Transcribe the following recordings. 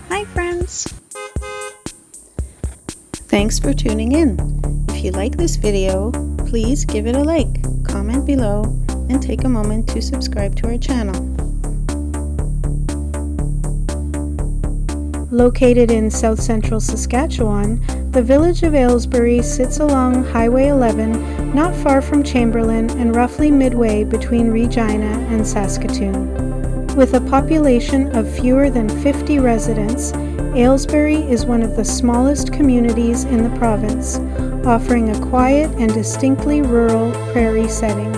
Hi friends! Thanks for tuning in. If you like this video, please give it a like, comment below, and take a moment to subscribe to our channel. Located in south central Saskatchewan, the village of Aylesbury sits along Highway 11, not far from Chamberlain and roughly midway between Regina and Saskatoon. With a population of fewer than 50 residents, Aylesbury is one of the smallest communities in the province, offering a quiet and distinctly rural prairie setting.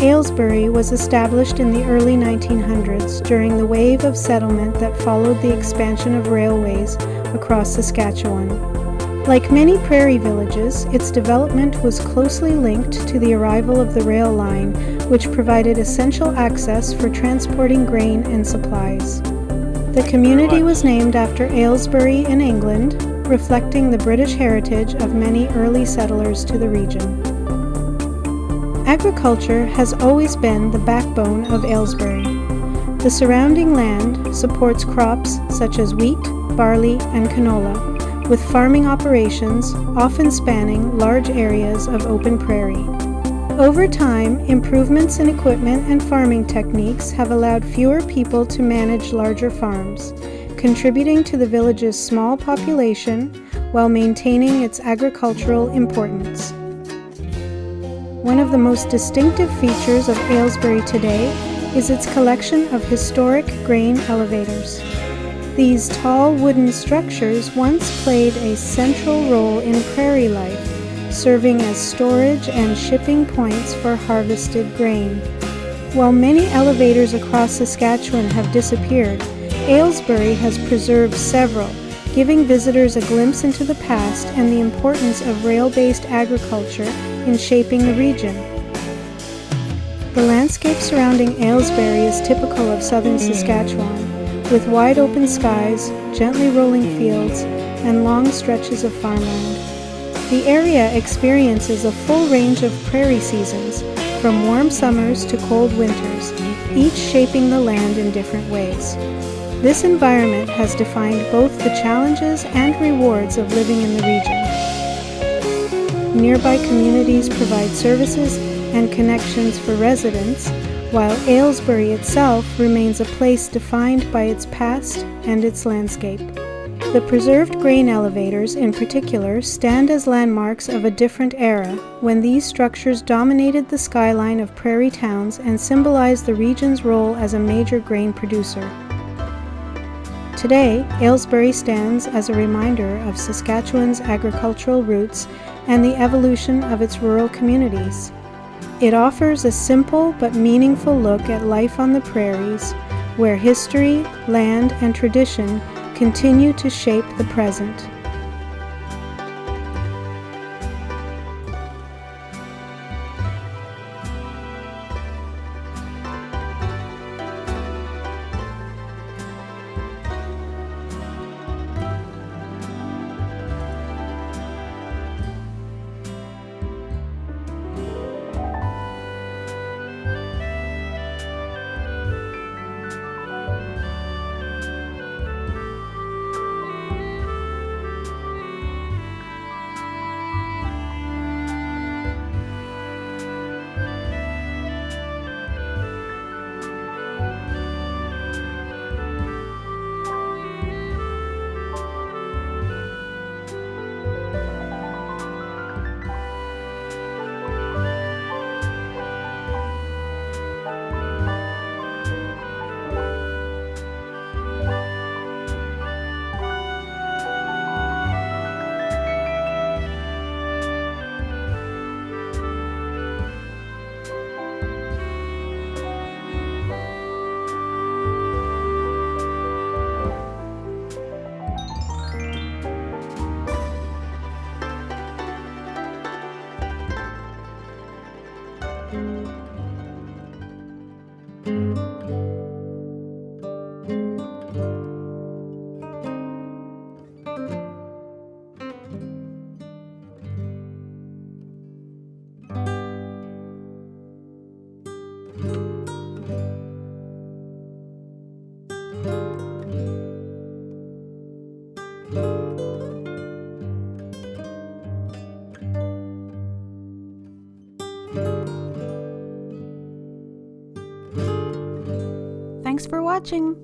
Aylesbury was established in the early 1900s during the wave of settlement that followed the expansion of railways across Saskatchewan. Like many prairie villages, its development was closely linked to the arrival of the rail line, which provided essential access for transporting grain and supplies. The community was named after Aylesbury in England, reflecting the British heritage of many early settlers to the region. Agriculture has always been the backbone of Aylesbury. The surrounding land supports crops such as wheat, barley, and canola, with farming operations often spanning large areas of open prairie. Over time, improvements in equipment and farming techniques have allowed fewer people to manage larger farms, contributing to the village's small population while maintaining its agricultural importance. One of the most distinctive features of Aylesbury today is its collection of historic grain elevators. These tall wooden structures once played a central role in prairie life, serving as storage and shipping points for harvested grain. While many elevators across Saskatchewan have disappeared, Aylesbury has preserved several, giving visitors a glimpse into the past and the importance of rail-based agriculture in shaping the region. The landscape surrounding Aylesbury is typical of southern Saskatchewan, with wide open skies, gently rolling fields, and long stretches of farmland. The area experiences a full range of prairie seasons, from warm summers to cold winters, each shaping the land in different ways. This environment has defined both the challenges and rewards of living in the region. Nearby communities provide services and connections for residents, while Aylesbury itself remains a place defined by its past and its landscape. The preserved grain elevators, in particular, stand as landmarks of a different era, when these structures dominated the skyline of prairie towns and symbolized the region's role as a major grain producer. Today, Aylesbury stands as a reminder of Saskatchewan's agricultural roots and the evolution of its rural communities. It offers a simple but meaningful look at life on the prairies, where history, land, and tradition continue to shape the present. Thanks for watching!